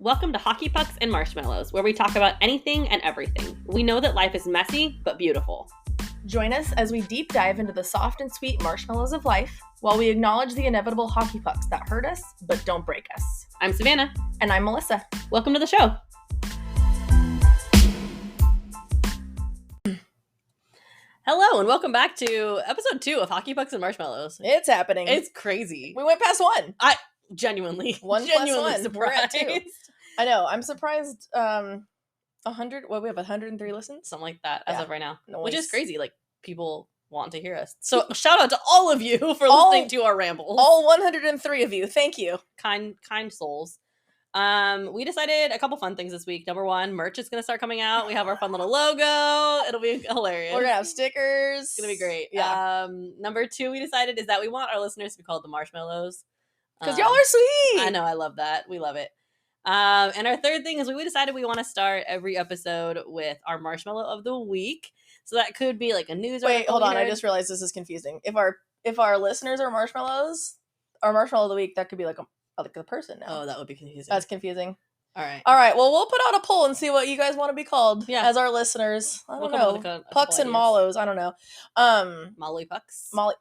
Welcome to Hockey Pucks and Marshmallows, where we talk about anything and everything. We know that life is messy, but beautiful. Join us as we deep dive into the soft and sweet marshmallows of life, while we acknowledge the inevitable hockey pucks that hurt us, but don't break us. I'm Savannah. And I'm Melissa. Welcome to the show. Hello, and welcome back to episode 2 of Hockey Pucks and Marshmallows. It's happening. It's crazy. We went past 1. Genuinely. One genuinely plus 1. We're at 2. surprised. I know. I'm surprised. 100. Well, we have 103 listens. Something like that as of right now. Nice. Which is crazy. Like, people want to hear us. So shout out to all of you for listening to our rambles. All 103 of you. Thank you. Kind souls. We decided a couple fun things this week. Number 1, merch is going to start coming out. We have our fun little logo. It'll be hilarious. We're going to have stickers. It's going to be great. Yeah. Number 2, we decided is that we want our listeners to be called the Marshmallows. Because y'all are sweet. I know. I love that. We love it. And our third thing is we decided we want to start every episode with our marshmallow of the week. So that could be like a news. Wait, hold on. I just realized this is confusing. If our listeners are marshmallows, our marshmallow of the week, that could be like a person now. Oh, that would be confusing. That's confusing. All right. Well, we'll put out a poll and see what you guys want to be called as our listeners. I don't know. Pucks and Mallows. I don't know. Molly Pucks. Molly.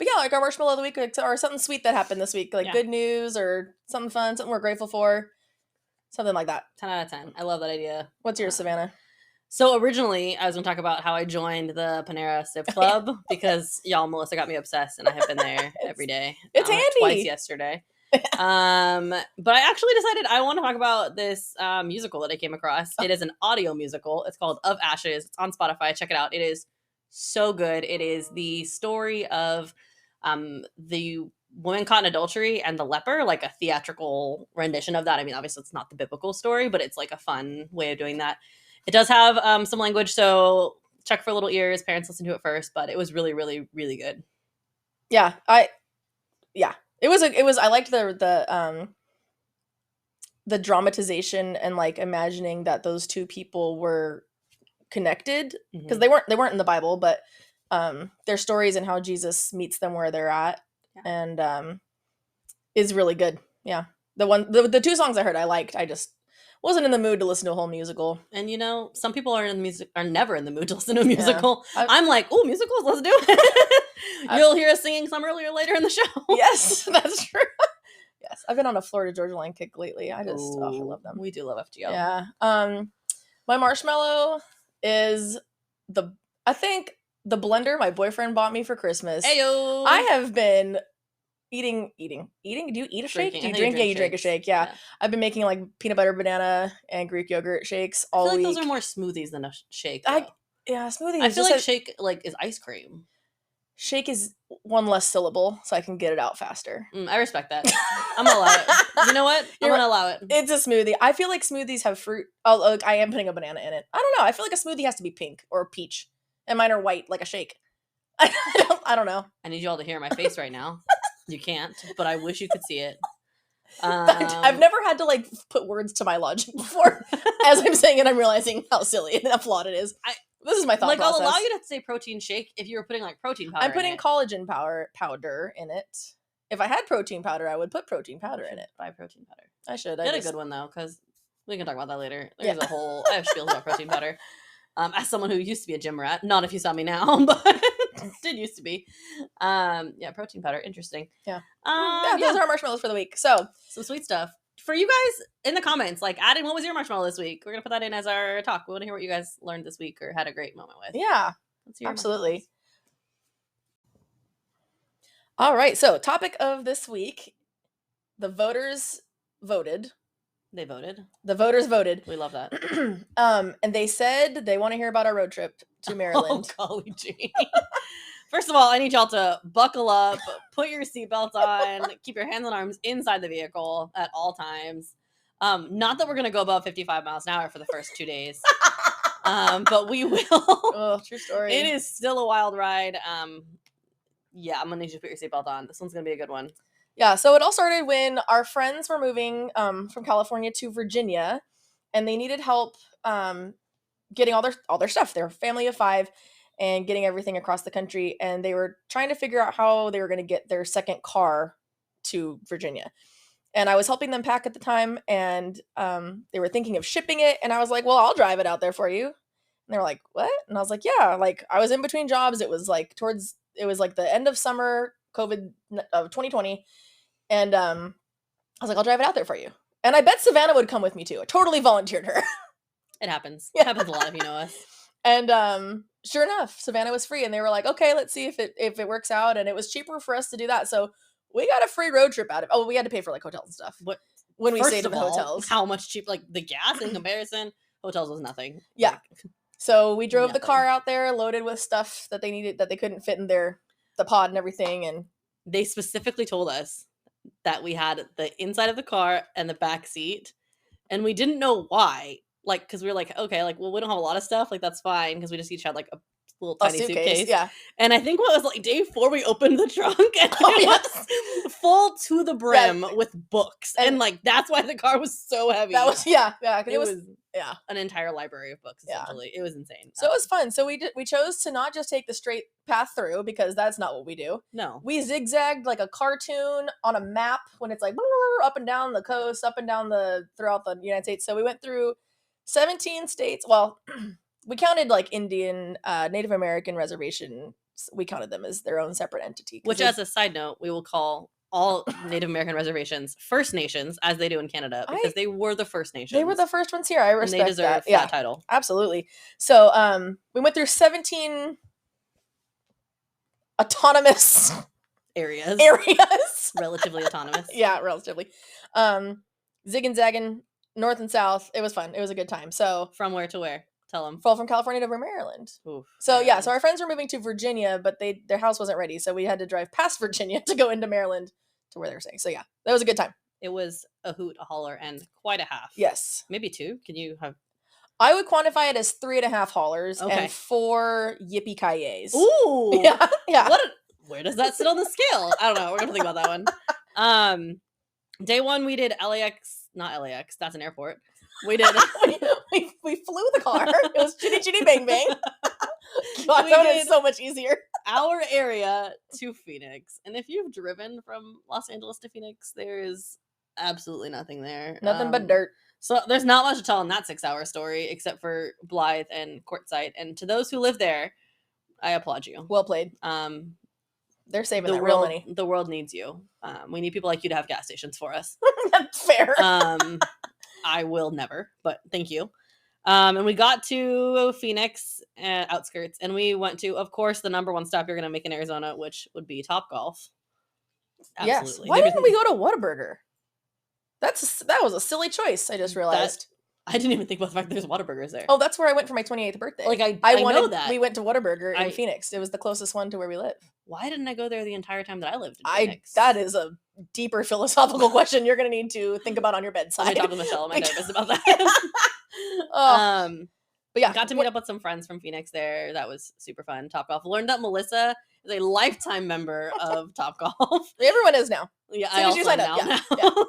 But yeah, like our marshmallow of the week, or something sweet that happened this week, like good news or something fun, something we're grateful for, something like that. 10 out of 10. I love that idea. What's yours, Savannah? So originally, I was going to talk about how I joined the Panera Sip Club because Melissa got me obsessed, and I have been there every day. It's handy. Twice yesterday. But I actually decided I want to talk about this musical that I came across. It is an audio musical. It's called Of Ashes. It's on Spotify. Check it out. It is so good. It is the story of the woman caught in adultery and the leper, like a theatrical rendition of that. I mean, obviously it's not the biblical story, but it's like a fun way of doing that. It does have some language, so check for little ears. Parents listen to it first, but it was really, really, really good. Yeah, it was. I liked the dramatization and like imagining that those two people were connected because they weren't in the Bible, but their stories and how Jesus meets them where they're at and is really good. Yeah, the 2 songs I heard I liked. I just wasn't in the mood to listen to a whole musical. And some people are never in the mood to listen to a musical. Yeah. I'm like, oh, musicals, let's do it. You'll hear us singing some later in the show. Yes, that's true. Yes, I've been on a Florida Georgia Line kick lately. I love them. We do love FGL. Yeah. My marshmallow is the blender my boyfriend bought me for Christmas. Ayo. I have been eating. Do you eat a shake? Do you drink? Yeah, you drink a shake. Yeah. I've been making like peanut butter, banana, and Greek yogurt shakes all week. I feel like those are more smoothies than a shake. Smoothies. I feel like shake is ice cream. Shake is one less syllable, so I can get it out faster. I respect that. I'm gonna allow it. You know what? I'm gonna allow it. It's a smoothie. I feel like smoothies have fruit. Oh, look, I am putting a banana in it. I don't know. I feel like a smoothie has to be pink or peach, and mine are white, like a shake. I don't know. I need you all to hear my face right now. You can't, but I wish you could see it. I've never had to like put words to my logic before. As I'm saying it, I'm realizing how silly and flawed it is. This is my thought process. I'll allow you to say protein shake if you were putting like protein powder. I'm putting collagen powder in it. If I had protein powder, I would put protein powder in it. Buy protein powder. I should. Get a good one though, because we can talk about that later. There's a whole. I have spiels about protein powder. As someone who used to be a gym rat, not if you saw me now, but did used to be. Protein powder, interesting. Yeah. Those are our marshmallows for the week. So some sweet stuff for you guys in the comments. Like, add in what was your marshmallow this week. We're gonna put that in as our talk. We want to hear what you guys learned this week or had a great moment with. Yeah, absolutely. All right. So topic of this week: the voters voted. They voted. The voters voted. We love that. And they said they want to hear about our road trip to Maryland. Oh, golly gee. First of all, I need y'all to buckle up, put your seatbelts on, keep your hands and arms inside the vehicle at all times. Not that we're going to go above 55 miles an hour for the first 2 days, but we will. Oh, true story. It is still a wild ride. I'm going to need you to put your seatbelt on. This one's going to be a good one. Yeah, so it all started when our friends were moving from California to Virginia, and they needed help getting all their stuff. They're a family of 5, and getting everything across the country, and they were trying to figure out how they were going to get their second car to Virginia. And I was helping them pack at the time, and they were thinking of shipping it, and I was like, well, I'll drive it out there for you. And they were like, what? And I was like, yeah, like I was in between jobs. It was like the end of summer COVID of 2020. And I was like, I'll drive it out there for you. And I bet Savannah would come with me too. I totally volunteered her. It happens. Yeah. It happens a lot if you know us. And sure enough, Savannah was free, and they were like, okay, let's see if it works out. And it was cheaper for us to do that. So we got a free road trip out of. Oh, we had to pay for like hotels and stuff. What when we first stayed in of the all, hotels? How much cheap? Like the gas in comparison, hotels was nothing. Yeah. Like, so we drove the nothing. car out there, loaded with stuff that they needed that they couldn't fit in the pod and everything. And they specifically told us that we had the inside of the car and the back seat, and we didn't know why. Like, because we were like, okay, like, well, we don't have a lot of stuff. Like, that's fine because we just each had like a little tiny suitcase. Yeah. And I think what was like day 4, we opened the trunk and it was full to the brim with books, and like that's why the car was so heavy. That was yeah. It was an entire library of books. Essentially, it was insane. So it was fun. So we chose to not just take the straight path through, because that's not what we do. No, we zigzagged like a cartoon on a map when it's like up and down the coast, up and down throughout the United States. So we went through 17 states. Well, we counted like Indian, Native American reservations. We counted them as their own separate entity. Which, as a side note, we will call all Native American reservations First Nations, as they do in Canada, because they were the First Nations. They were the first ones here. I respect and they deserve that title. Absolutely. So we went through 17 autonomous areas. Relatively autonomous. Yeah, relatively. Zig and zagging north and south. It was fun. It was a good time. So from where to where? Tell them. From California to Maryland. Oof, so Maryland. Yeah, so our friends were moving to Virginia, but their house wasn't ready, so we had to drive past Virginia to go into Maryland to where they were staying. So yeah, that was a good time. It was a hoot, a holler, and quite a half. Yes, maybe 2. Can you have? I would quantify it as 3.5 hollers and 4 yippee-ki-yays. Ooh, yeah. Where does that sit on the scale? I don't know. We're gonna think about that one. Day 1, we did LAX, not LAX. That's an airport. We did. we flew the car. It was chitty chitty bang bang. God, that was so much easier. Our area to Phoenix, and if you've driven from Los Angeles to Phoenix, there is absolutely nothing there. Nothing but dirt. So there's not much to tell in that 6-hour story, except for Blythe and Quartzsite. And to those who live there, I applaud you. Well played. They're saving that real money. The world needs you. We need people like you to have gas stations for us. That's fair. I will never, but thank you. And we got to Phoenix outskirts, and we went to, of course, the number 1 stop you're going to make in Arizona, which would be Topgolf. Absolutely. Yes. Why didn't we go to Whataburger? That was a silly choice. I just realized. I didn't even think about the fact that there's Whataburgers there. Oh, that's where I went for my 28th birthday. Like I know that. We went to Whataburger in Phoenix. It was the closest one to where we live. Why didn't I go there the entire time that I lived in Phoenix? That is a deeper philosophical question you're going to need to think about on your bedside. I talked to Michelle. I'm nervous about that. But yeah, got to meet up with some friends from Phoenix there. That was super fun. Topgolf. Learned that Melissa is a lifetime member of Topgolf. Everyone is now. Yeah, I also am now. Yeah,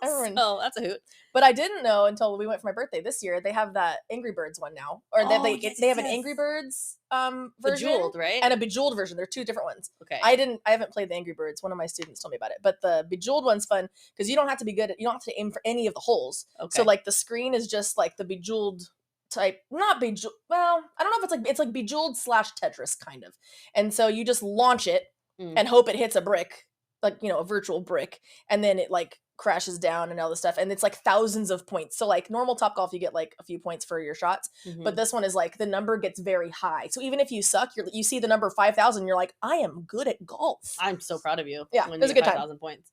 everyone. So that's a hoot. But I didn't know until we went for my birthday this year. They have that Angry Birds one now, or they have an Angry Birds version, Bejeweled, right? And a Bejeweled version. They're 2 different ones. Okay. I haven't played the Angry Birds. One of my students told me about it, but the Bejeweled one's fun because you don't have to be good. You don't have to aim for any of the holes. Okay. So like the screen is just like the Bejeweled type, not Bejeweled. Well, I don't know if it's like Bejeweled / Tetris kind of. And so you just launch it and hope it hits a brick. Like, a virtual brick, and then it like crashes down and all this stuff, and it's like thousands of points. So like normal Topgolf, you get like a few points for your shots, but this one is like the number gets very high. So even if you suck, you see the number 5,000, you're like, I am good at golf. I'm so proud of you. Yeah, it was a good 5,000 points.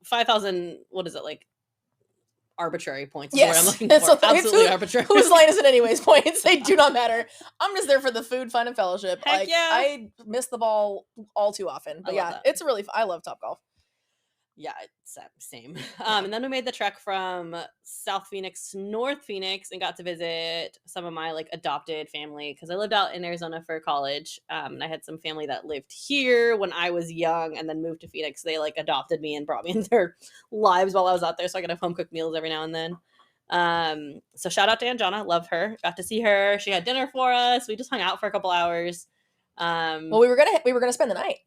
5,000. What is it like? Arbitrary points. Yes, what I'm looking for. So absolutely arbitrary. Whose line is it anyways? Points, they do not matter. I'm just there for the food, fun, and fellowship. Heck like yeah. I miss the ball all too often, but yeah, it's really. I love Topgolf. Yeah, same. And then we made the trek from South Phoenix to North Phoenix and got to visit some of my like adopted family because I lived out in Arizona for college. And I had some family that lived here when I was young and then moved to Phoenix. They like adopted me and brought me into their lives while I was out there, so I could have home cooked meals every now and then. So shout out to Anjana, love her. Got to see her. She had dinner for us. We just hung out for a couple hours. Well, we were gonna spend the night.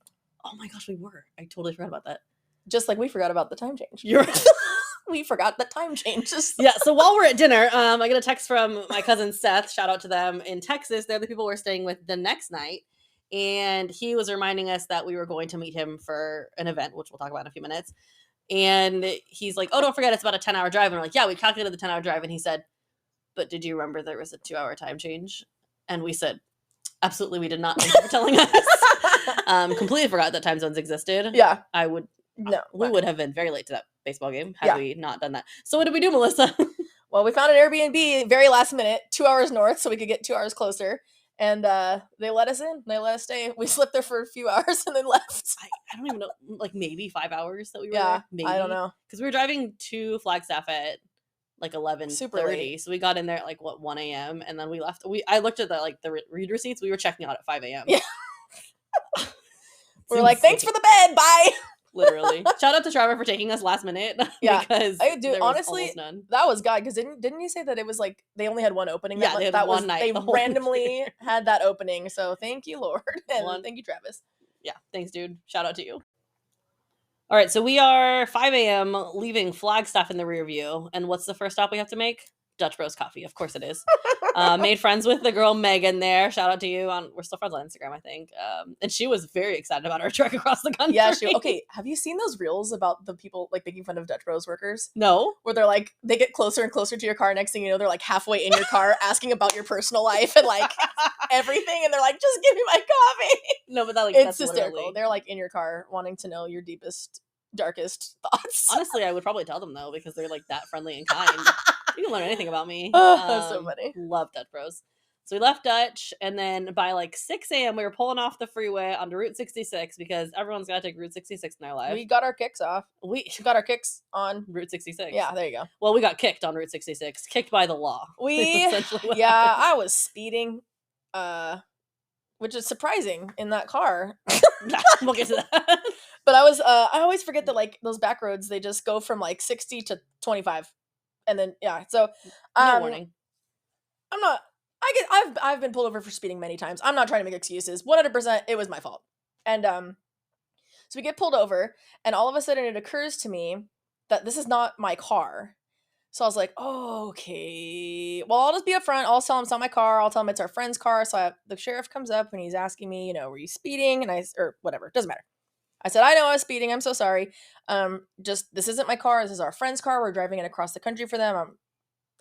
Oh my gosh, we were. I totally forgot about that. Just like we forgot about the time change. You're right. We forgot that time changes. Yeah, so while we're at dinner, I get a text from my cousin Seth, shout out to them in Texas. They're the people we're staying with the next night. And he was reminding us that we were going to meet him for an event, which we'll talk about in a few minutes. And he's like, oh, don't forget, it's about a 10-hour drive. And we're like, yeah, we calculated the 10-hour drive. And he said, but did you remember there was a 2-hour time change? And we said, absolutely, we did not. Thank you for telling us. Completely forgot that time zones existed. Yeah. We would have been very late to that baseball game had we not done that. So what did we do, Melissa? Well, we found an Airbnb very last minute, 2 hours north, so we could get 2 hours closer. And they let us in. They let us stay. We slept there for a few hours and then left. I don't even know, like maybe 5 hours that we were Yeah, there. Maybe. I don't know. Because we were driving to Flagstaff at like 11:30. Super late. So we got in there at like 1 a.m. and then we left. I looked at the read receipts. We were checking out at 5 a.m. Yeah. We're like, thanks for the bed. Bye. Literally. Shout out to Trevor for taking us last minute. Yeah. Because honestly, none. That was God, because didn't you say that it was like they only had one opening? Yeah, they had one night. They randomly had that opening. So thank you, Lord. And thank you, Travis. Yeah, thanks, dude. Shout out to you. All right, so we are 5 a.m. leaving Flagstaff in the rear view. And what's the first stop we have to make? Dutch Bros Coffee. Of course it is. Made friends with the girl Megan there. Shout out to you. We're still friends on Instagram, I think. And she was very excited about our trek across the country. Yeah, okay. Have you seen those reels about the people like making fun of Dutch Bros workers? No. Where they're like, they get closer and closer to your car. Next thing you know, they're like halfway in your car asking about your personal life and like everything. And they're like, just give me my coffee. No, but it's that's hysterical. Literally... They're like in your car wanting to know your deepest, darkest thoughts. Honestly, I would probably tell them though, because they're like that friendly and kind. You can learn anything about me. That's so funny. Love Dutch Bros. So we left Dutch, and then by like 6 a.m. we were pulling off the freeway onto Route 66 because everyone's got to take Route 66 in their life. We got our kicks off. We got our kicks on Route 66. Yeah, there you go. Well, we got kicked on Route 66. Kicked by the law. I was speeding, which is surprising in that car. We'll get to that. But I always forget that like those back roads, they just go from like 60 to 25. And then so no warning. I've been pulled over for speeding many times. I'm not trying to make excuses. 100% it was my fault. And so we get pulled over, and all of a sudden it occurs to me that this is not my car. So I was like, oh, okay. Well, I'll just be up front. I'll tell him it's not my car. I'll tell him it's our friend's car. So the sheriff comes up and he's asking me, were you speeding? And or whatever, doesn't matter. I said, I know I was speeding. I'm so sorry. This isn't my car. This is our friend's car. We're driving it across the country for them.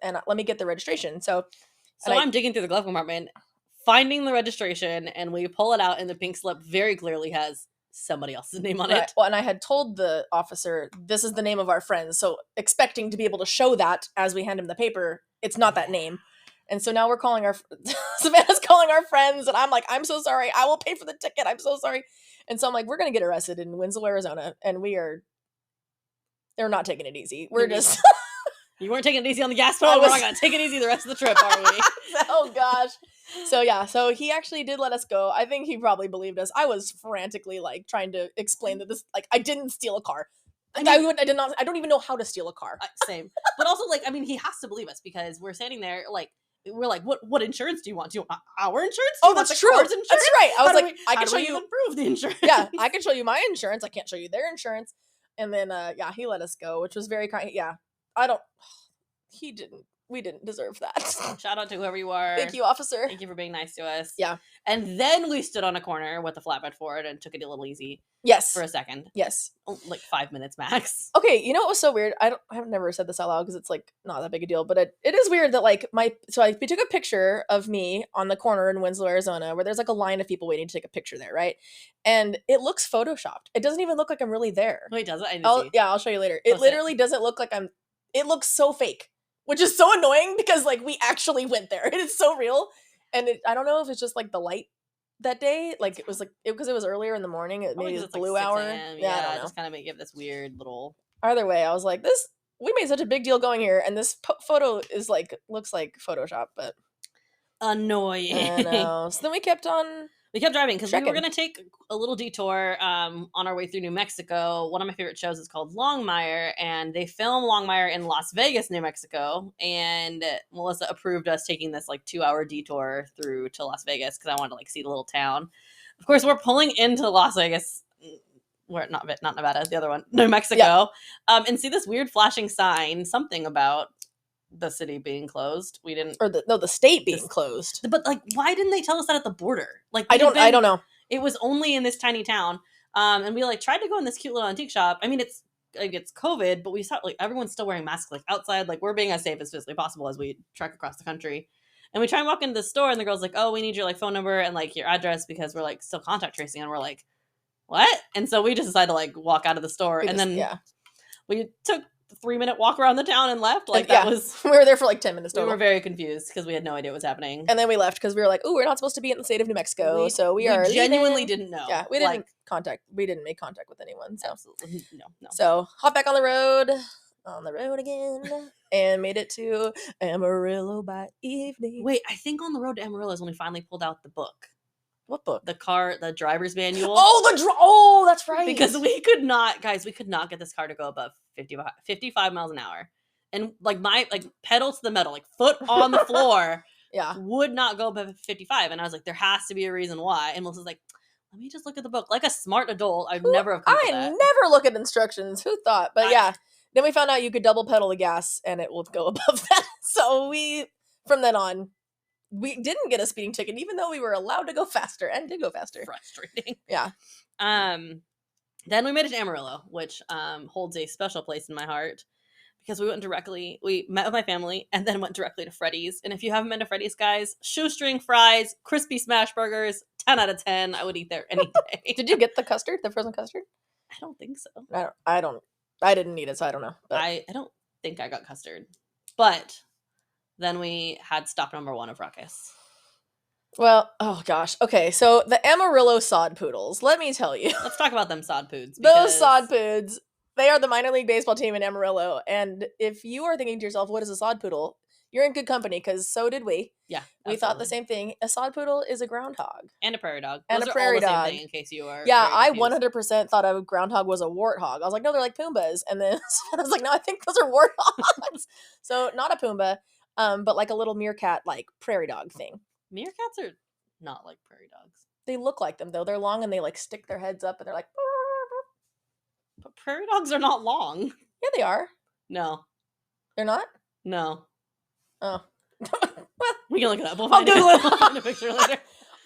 And let me get the registration. So I'm digging through the glove compartment, finding the registration, and we pull it out, and the pink slip very clearly has somebody else's name on it. Well, and I had told the officer, this is the name of our friends. So expecting to be able to show that as we hand him the paper, it's not that name. And so now we're calling Savannah's calling our friends, and I'm like, I'm so sorry. I will pay for the ticket. I'm so sorry. And so I'm like, we're going to get arrested in Winslow, Arizona. And they're not taking it easy. We're just... You weren't taking it easy on the gas pedal. We're not going to take it easy the rest of the trip, are we? Oh, gosh. So he actually did let us go. I think he probably believed us. I was frantically, like, trying to explain that this, like, I didn't steal a car. I don't even know how to steal a car. Same. But also, like, I mean, he has to believe us because we're standing there, like, we're like, what insurance do you want? Do you want our insurance? Oh, that's true. That's right. I was like, I can show you. Even prove the insurance. Yeah, I can show you my insurance. I can't show you their insurance. And then, he let us go, which was very kind. Yeah, we didn't deserve that. Shout out to whoever you are. Thank you, officer. Thank you for being nice to us. Yeah. And then we stood on a corner with the flatbed Ford and took it a little easy. Yes. For a second. Yes. Like 5 minutes max. Okay, you know what was so weird? I've never said this out loud because it's like not that big a deal, but it is weird that like we took a picture of me on the corner in Winslow, Arizona, where there's like a line of people waiting to take a picture there, right? And it looks photoshopped. It doesn't even look like I'm really there. Wait, does it? I'll show you later. It literally doesn't look like it looks so fake, which is so annoying because like we actually went there. It is so real. And I don't know if it's just like the light that day, like it was like because it was earlier in the morning, maybe it's blue like hour. Yeah, I don't know. Just kind of give this weird little. Either way, I was like, we made such a big deal going here, and this photo is like looks like Photoshop, but annoying. I know. So then we kept driving because we were going to take a little detour on our way through New Mexico. One of my favorite shows is called Longmire, and they film Longmire in Las Vegas, New Mexico. And Melissa approved us taking this like 2-hour detour through to Las Vegas because I wanted to like see the little town. Of course, we're pulling into Las Vegas where not Nevada, the other one, New Mexico, and see this weird flashing sign, something about the city being closed. We didn't, or the state being closed. but like, why didn't they tell us that at the border? Like, I don't know. It was only in this tiny town, and we like tried to go in this cute little antique shop. I mean, it's COVID, but we saw like everyone's still wearing masks like outside. Like we're being as safe as physically possible as we trek across the country. And we try and walk into the store, and the girl's like, "Oh, we need your like phone number and like your address because we're like still contact tracing." And we're like, "What?" And so we just decided to like walk out of the store, and then we took a 3-minute walk around the town and left. Like that was we were there for like 10 minutes. We were very confused because we had no idea what was happening, and then we left because we were like, "Oh, we're not supposed to be in the state of New Mexico," so we genuinely didn't know. Yeah, we didn't We didn't make contact with anyone. So absolutely no. So hop back on the road again. And made it to Amarillo by evening. Wait, I think on the road to Amarillo is when we finally pulled out the book. What book? The driver's manual. Oh, that's right. Because we could not get this car to go above 55 miles an hour. And like my pedal to the metal, like foot on the floor, would not go above 55. And I was like, there has to be a reason why. And Melissa's like, let me just look at the book. Like a smart adult, I'd never have come to that. I never look at instructions. Who thought? But then we found out you could double pedal the gas and it will go above that. So from then on, we didn't get a speeding ticket, even though we were allowed to go faster and did go faster. Frustrating. Yeah. Then we made it to Amarillo, which holds a special place in my heart because we met with my family and then went directly to Freddy's. And if you haven't been to Freddy's, guys, shoestring fries, crispy smash burgers, 10 out of 10. I would eat there any day. Did you get the custard, the frozen custard? I don't think so. I didn't eat it, so I don't know. But. I don't think I got custard. But then we had stop number 1 of Ruckus. Well, oh gosh. Okay, so the Amarillo Sod Poodles. Let me tell you. Let's talk about them Sod Poods. Those Sod Poods. They are the minor league baseball team in Amarillo. And if you are thinking to yourself, what is a Sod Poodle? You're in good company, because so did we. Yeah, we thought the same thing. A Sod Poodle is a groundhog. And a prairie dog. And a prairie dog. Same thing, in case you are. Yeah, I 100% thought a groundhog was a warthog. I was like, no, they're like Pumbas. And then I was like, no, I think those are warthogs. So not a Pumbaa, but like a little meerkat, like prairie dog thing. Meerkats are not like prairie dogs. They look like them, though. They're long and they like stick their heads up and they're like. But prairie dogs are not long. Yeah, they are. No. They're not? No. Oh. Well, we can look it up. We'll I'll Google it. Find a picture later.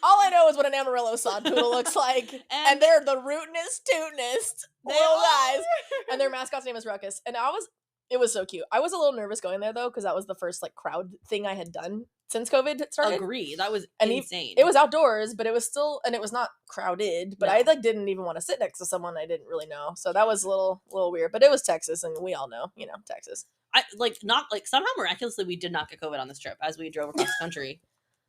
All I know is what an Amarillo Sod Poodle looks like. And they're the rootinest, tootinest little guys. And their mascot's name is Ruckus. And it was so cute. I was a little nervous going there, though, because that was the first like crowd thing I had done since COVID started. Agree. That was insane. It was outdoors, but it was still, and it was not crowded, but I like didn't even want to sit next to someone I didn't really know. So that was a little weird, but it was Texas, and we all know, Texas. Somehow miraculously we did not get COVID on this trip as we drove across the country.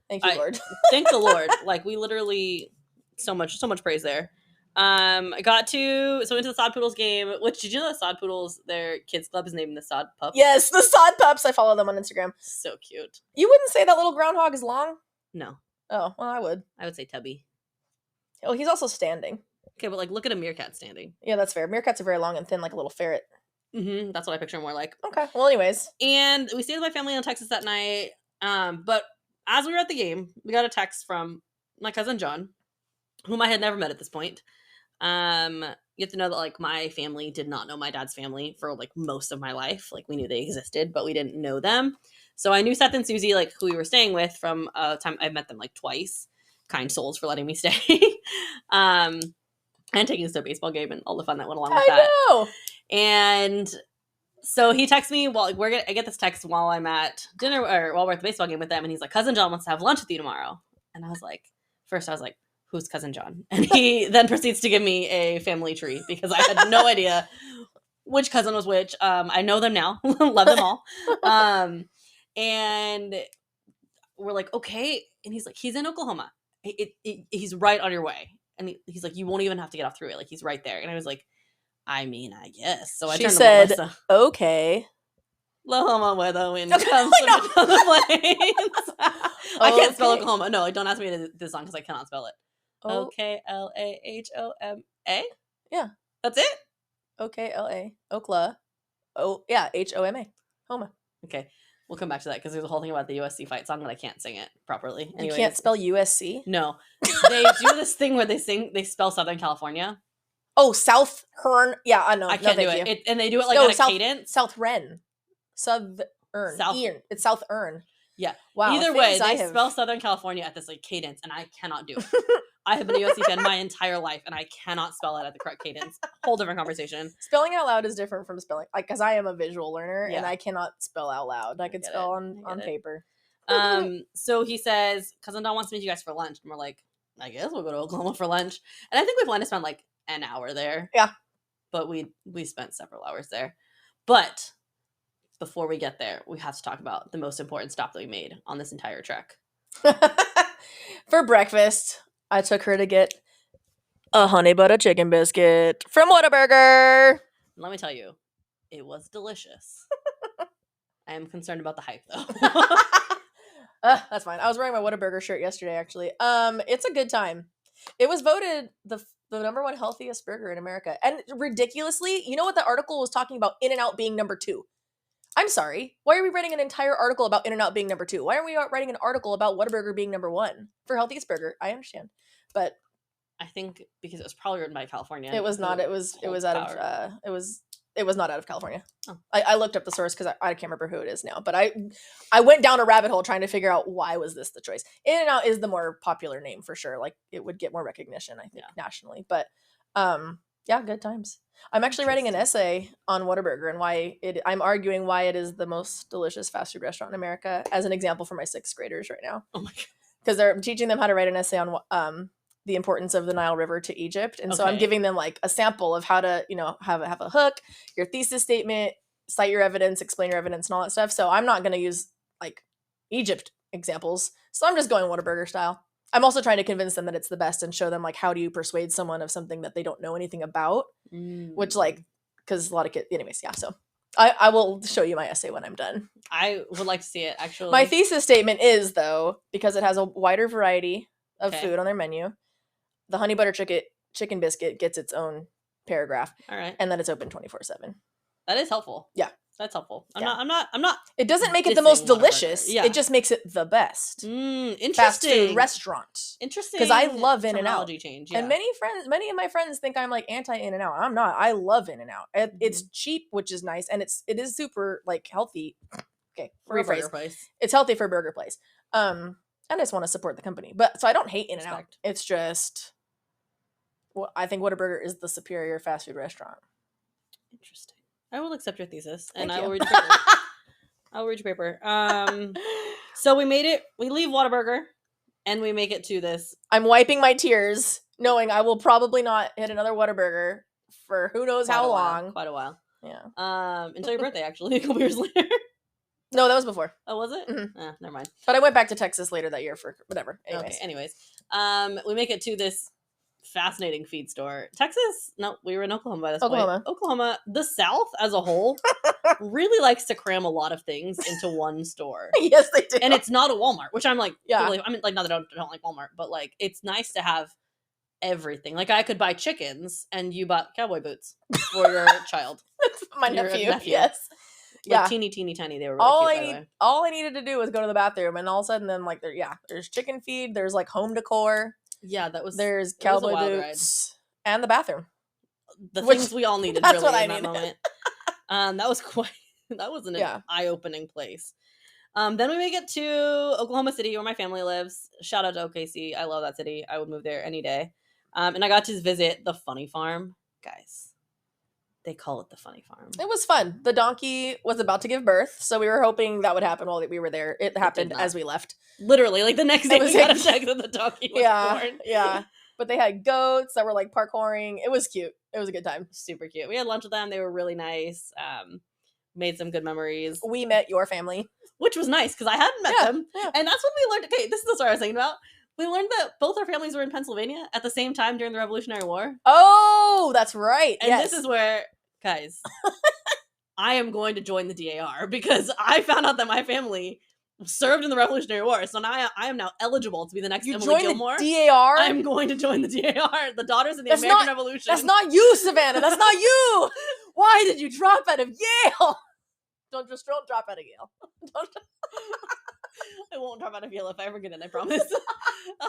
Thank you, Lord. Thank the Lord. Like we literally so much praise there. I went to the Sod Poodles game, which did you know the Sod Poodles, their kids club is named the Sod Pups? Yes, the Sod Pups. I follow them on Instagram. So cute. You wouldn't say that little groundhog is long? No. Oh, well, I would. I would say tubby. Oh, he's also standing. Okay, but like look at a meerkat standing. Yeah, that's fair. Meerkats are very long and thin, like a little ferret. Mm-hmm. That's what I picture more like. Okay. Well, anyways. And we stayed with my family in Texas that night. But as we were at the game, we got a text from my cousin John, whom I had never met at this point. You have to know that like my family did not know my dad's family for like most of my life. Like we knew they existed, but we didn't know them. So I knew Seth and Susie, like who we were staying with from a time I've met them like twice. Kind souls for letting me stay. And taking us to a baseball game and all the fun that went along with that. I know. And so he texts me I get this text while I'm at dinner or while we're at the baseball game with them, and he's like, cousin John wants to have lunch with you tomorrow. And I was like, who's cousin John? And he then proceeds to give me a family tree because I had no idea which cousin was which. I know them now. Love them all. And we're like, okay. And he's like, he's in Oklahoma. He's right on your way. And he's like, you won't even have to get off through it. Like, he's right there. And I was like, I mean, I guess. So I turned to Melissa. Okay. Oklahoma where the wind comes from the plains. I can't spell Oklahoma. No, don't ask me to do this song because I cannot spell it. Oklahoma. Yeah. That's it? Okla. Okla. Oh, yeah. Homa. Homa. Okay. We'll come back to that because there's a whole thing about the USC fight song, but I can't sing it properly. Anyways, you can't spell USC? No. They do this thing where they spell Southern California. Oh, South Hearn. Yeah, I know. I can't do thank it. you. And they do it like No, at a South cadence. South Ren. Southern. It's South Earn. Yeah. Wow. Either way, they spell Southern California at this like cadence, and I cannot do it. I have been a USC fan my entire life, and I cannot spell it at the correct cadence. Whole different conversation. Spelling out loud is different from spelling, like, because I am a visual learner, and I cannot spell out loud. I can spell on paper. So he says, Cousin Don wants to meet you guys for lunch, and we're like, I guess we'll go to Oklahoma for lunch. And I think we planned to spend like an hour there. Yeah. But we spent several hours there. But before we get there, we have to talk about the most important stop that we made on this entire trek. For breakfast, I took her to get a honey butter chicken biscuit from Whataburger. Let me tell you, it was delicious. I am concerned about the hype, though. That's fine. I was wearing my Whataburger shirt yesterday, actually. It's a good time. It was voted the number 1 healthiest burger in America. And ridiculously, you know what the article was talking about? In-N-Out being number 2. I'm sorry. Why are we writing an entire article about In-N-Out being number 2? Why aren't we writing an article about Whataburger being number 1 for healthiest burger? I understand, but I think because it was probably written by California. It was not. It was out of. It was not out of California. Oh. I looked up the source because I can't remember who it is now. But I went down a rabbit hole trying to figure out why was this the choice. In-N-Out is the more popular name for sure. Like it would get more recognition, I think, nationally. But yeah, good times. I'm actually writing an essay on Whataburger and why I'm arguing why it is the most delicious fast food restaurant in America as an example for my 6th graders right now. Oh my god! Because they're teaching them how to write an essay on the importance of the Nile River to Egypt, and so I'm giving them like a sample of how to have a hook, your thesis statement, cite your evidence, explain your evidence, and all that stuff. So I'm not going to use like Egypt examples. So I'm just going Whataburger style. I'm also trying to convince them that it's the best and show them like how do you persuade someone of something that they don't know anything about, which like because a lot of kids, anyways, yeah. So I will show you my essay when I'm done. I would like to see it actually. My thesis statement is though because it has a wider variety of food on their menu. The honey butter chicken biscuit gets its own paragraph. All right, and then it's open 24/7. That is helpful. Yeah. That's helpful. I'm not. It doesn't make it the most delicious. Yeah. It just makes it the best. Interesting. Fast food restaurant. Interesting. Because I love In-N-Out. Change. Yeah. And many of my friends think I'm like anti In-N-Out. I'm not. I love In-N-Out. It's cheap, which is nice, and it is super like healthy. Okay, for a burger place. It's healthy for a burger place. And I just want to support the company. But so I don't hate In-N-Out. It's just I think Whataburger is the superior fast food restaurant. Interesting. I will accept your thesis, and I will read your paper. I will read your paper. So we made it. We leave Whataburger, and we make it to this. I'm wiping my tears, knowing I will probably not hit another Whataburger for who knows how long. Quite a while. Yeah. Until your birthday, actually, a couple years later. No, that was before. Oh, was it? Mm-hmm. Never mind. But I went back to Texas later that year for whatever. Anyways. We make it to this fascinating feed store. Texas? No, we were in Oklahoma by this point. Oklahoma, the South as a whole, really likes to cram a lot of things into one store. Yes, they do. And it's not a Walmart, which I'm like, yeah. Totally, I mean, like, not that I don't like Walmart, but like, it's nice to have everything. Like, I could buy chickens, and you bought cowboy boots for your child. My nephew. Yes. Like teeny tiny. They were really cute, all I needed to do was go to the bathroom, and all of a sudden, then like there's chicken feed, there's like home decor. Yeah, there's cowboy boots and the bathroom. Things we all needed. That's really what I in that needed. moment. That was an eye-opening place. Then we make it to Oklahoma City, where my family lives. Shout out to OKC. I love that city. I would move there any day. And I got to visit the Funny Farm, guys. They call it the Funny Farm. It was fun. The donkey was about to give birth, so we were hoping that would happen while we were there. It happened as we left. Literally, like the next day we got a text that the donkey was born. Yeah. But they had goats that were like parkouring. It was cute. It was a good time. Super cute. We had lunch with them. They were really nice. Made some good memories. We met your family. Which was nice because I hadn't met them. Yeah. And that's when we learned, okay, this is the story I was thinking about. We learned that both our families were in Pennsylvania at the same time during the Revolutionary War. Oh, that's right. And this is where, guys, I am going to join the DAR because I found out that my family served in the Revolutionary War. So now I am now eligible to be the next Emily Gilmore. The DAR? I'm going to join the DAR, the Daughters of the American Revolution. That's not you, Savannah. That's not you. Why did you drop out of Yale? Don't drop out of Yale. I won't talk about Avila if I ever get in, I promise.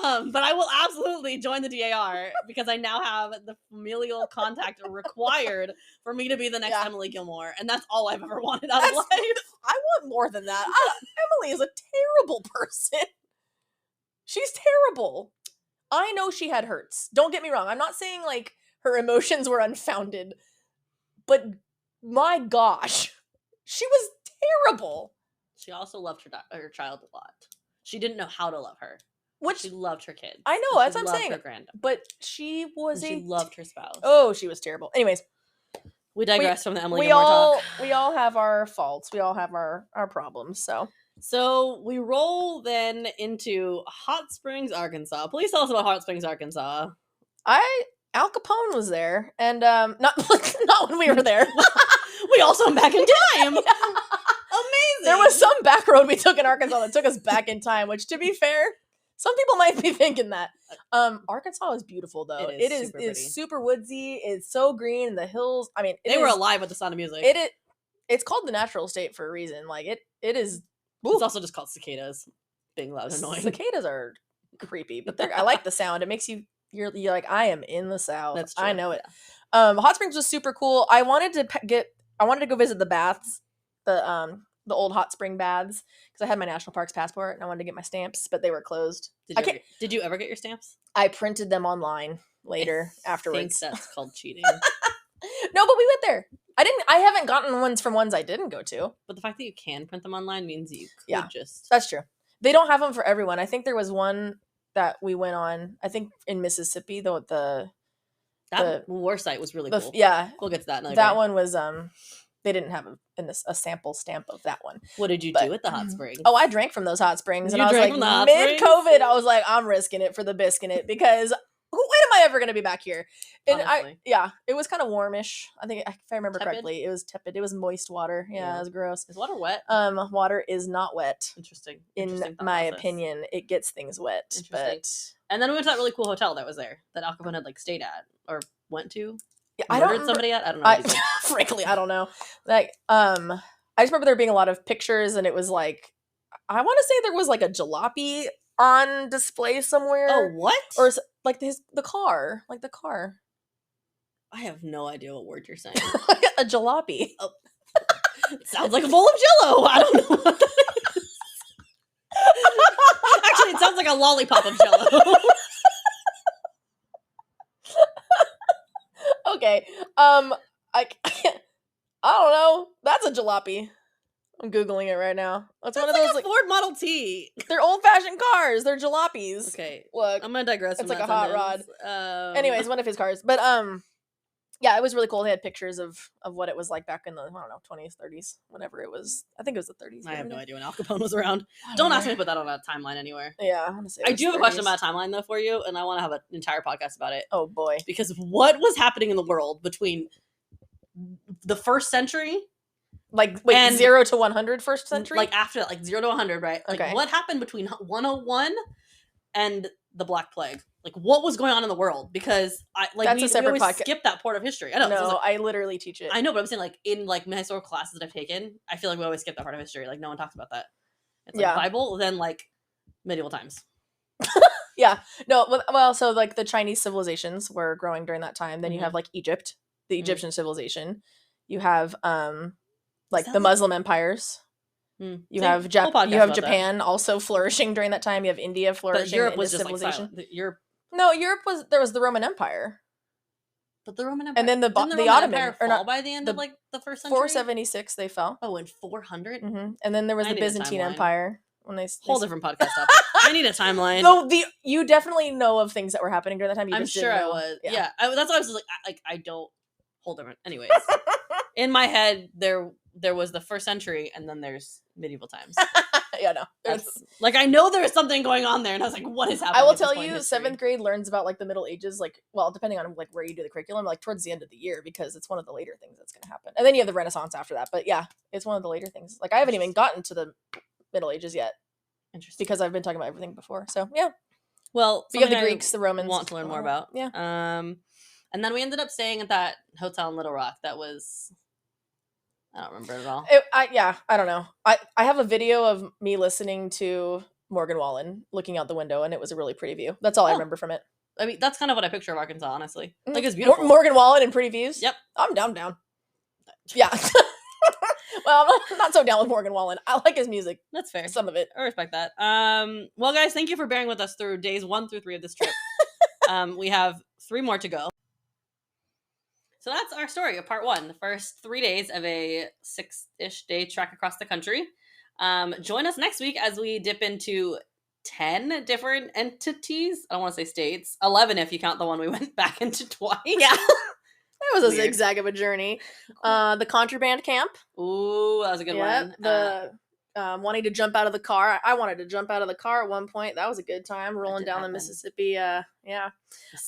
But I will absolutely join the DAR because I now have the familial contact required for me to be the next Emily Gilmore, and that's all I've ever wanted out of life. I want more than that. Emily is a terrible person. She's terrible. I know she had hurts. Don't get me wrong. I'm not saying like her emotions were unfounded, but my gosh, she was terrible. She also loved her child a lot. She didn't know how to love her. Which she loved her kids. I know, that's what I'm saying. Her granddaughter. But she was she loved her spouse. Oh, she was terrible. Anyways, we digress from the Emily Gilmore talk. We all have our faults. We all have our problems. So we roll then into Hot Springs, Arkansas. Please tell us about Hot Springs, Arkansas. Al Capone was there, and not when we were there. We also went back in time. Amazing. There was some back road we took in Arkansas that took us back in time, which, to be fair, some people might be thinking that. Arkansas is beautiful, though. It is super woodsy. It's so green, and the hills. I mean, they were alive with the sound of music. It's called the natural state for a reason. Like it is. It's also just called cicadas being loud and annoying. Cicadas are creepy, but I like the sound. It makes you're like, I am in the South. That's true. I know it. Hot Springs was super cool. I wanted to go visit the baths, the old hot spring baths, because I had my national parks passport and I wanted to get my stamps, but they were closed. Did you ever get your stamps? I printed them online later afterwards. I think that's called cheating. No, but we went there. I haven't gotten ones from ones I didn't go to. But the fact that you can print them online means you could just... That's true. They don't have them for everyone. I think there was one that we went on, I think in Mississippi, the war site was really cool. Yeah. We'll get to that another That day. one was, they didn't have a sample stamp of that one. What did you do at the hot springs? Oh, I drank from those hot springs. You and I was drank like, mid-COVID, I was like, I'm risking it for the biscuit because... when am I ever going to be back here? And it was kind of warmish. I think if I remember correctly, it was tepid. It was moist water. Yeah, it was gross. Is water wet? Water is not wet. Interesting. In my opinion, it gets things wet. And then we went to that really cool hotel that was there that Al Capone had stayed at or went to. Yeah, murdered somebody at. I don't know. Frankly, I don't know. Like, I just remember there being a lot of pictures, and it was like, I want to say there was like a jalopy on display somewhere. Oh, what? Or like the car. I have no idea what word you're saying. A jalopy. Oh. Sounds like a bowl of Jell-O. I don't know what that is. Actually, it sounds like a lollipop of Jell-O. Okay. I don't know. That's a jalopy. I'm Googling it right now. That's one of those like Ford Model T. They're old-fashioned cars. They're jalopies. Okay. Look. I'm going to digress. It's like a hot rod. Anyways, one of his cars. But, yeah, it was really cool. They had pictures of what it was like back in the, I don't know, 20s, 30s, whenever it was. I think it was the 30s. I have no idea when Al Capone was around. Don't ask me to put that on a timeline anywhere. Yeah, I want to say I do have a question about a timeline, though, for you, and I want to have an entire podcast about it. Oh, boy. Because what was happening in the world between the first century... Like, wait, 0 to 100 first century? Like, after that, like 0 to 100, right? Like, okay. What happened between 101 and the Black Plague? Like, what was going on in the world? Because, that's a separate podcast. Skip that part of history. I know. No, so I literally teach it. I know, but I'm saying, like, in, like, my historical classes that I've taken, I feel like we always skip that part of history. Like, no one talks about that. It's like Bible, then, like, medieval times. Yeah. No, well, so, like, the Chinese civilizations were growing during that time. Then you have, like, Egypt, the Egyptian civilization. You have, like the Muslim empires. You have Japan also flourishing during that time. You have India flourishing. But Europe was just civilization. Like Europe. No, there was the Roman Empire. But the Roman Empire, and then the Ottoman Empire fall by the end of like the first century. 476 they fell. Oh, in 400. Mm-hmm. And then there was the Byzantine Empire when they whole different podcast topic. I need a timeline. So you definitely know of things that were happening during that time. I'm sure I was. Yeah, that's why I was like I don't hold different. Anyways, in my head there was the first century, and then there's medieval times. Yeah, no. Like, I know there's something going on there, and I was like, what is happening? I will tell you, 7th grade learns about, like, the Middle Ages, like, well, depending on, like, where you do the curriculum, like, towards the end of the year, because it's one of the later things that's going to happen. And then you have the Renaissance after that, but yeah, it's one of the later things. Like, I haven't even gotten to the Middle Ages yet. Interesting. Because I've been talking about everything before, so, yeah. Well, you have the Greeks, the Romans. Want to learn more about. Yeah. And then we ended up staying at that hotel in Little Rock that was... I don't remember it at all. I don't know. I have a video of me listening to Morgan Wallen looking out the window, and it was a really pretty view. That's all I remember from it. I mean, that's kind of what I picture of Arkansas, honestly. Like, it's beautiful. Morgan Wallen and pretty views? Yep. I'm down. Yeah. Well, I'm not so down with Morgan Wallen. I like his music. That's fair. Some of it. I respect that. Well, guys, thank you for bearing with us through days 1 through 3 of this trip. We have 3 more to go. So that's our story of part 1, the first 3 days of a 6-ish day trek across the country. Join us next week as we dip into 10 different entities. I don't want to say states. 11 if you count the one we went back into twice. Yeah. That was a zigzag of a journey. The contraband camp. Ooh, that was a good one. The wanting to jump out of the car. I wanted to jump out of the car at one point. That was a good time. Rolling down the Mississippi. Yeah.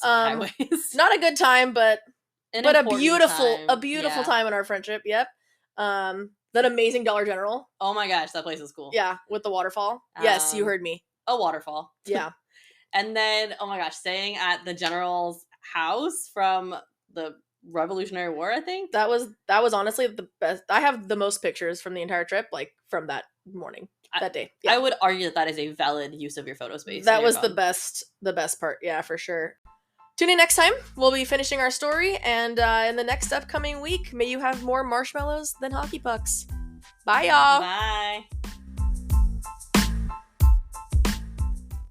Highways. Not a good time, but a beautiful Yeah. time in our friendship. Yep. That amazing Dollar General. Oh my gosh, that place is cool. Yeah, with the waterfall. Yes, you heard me. A waterfall. Yeah. And then, oh my gosh, staying at the general's house from the Revolutionary War, I think. That was honestly the best. I have the most pictures from the entire trip, like from that morning, that day. Yeah. I would argue that is a valid use of your photo space. That was the best part. Yeah, for sure. Tune in next time. We'll be finishing our story, and in the next upcoming week, may you have more marshmallows than hockey pucks. Bye, y'all. Bye.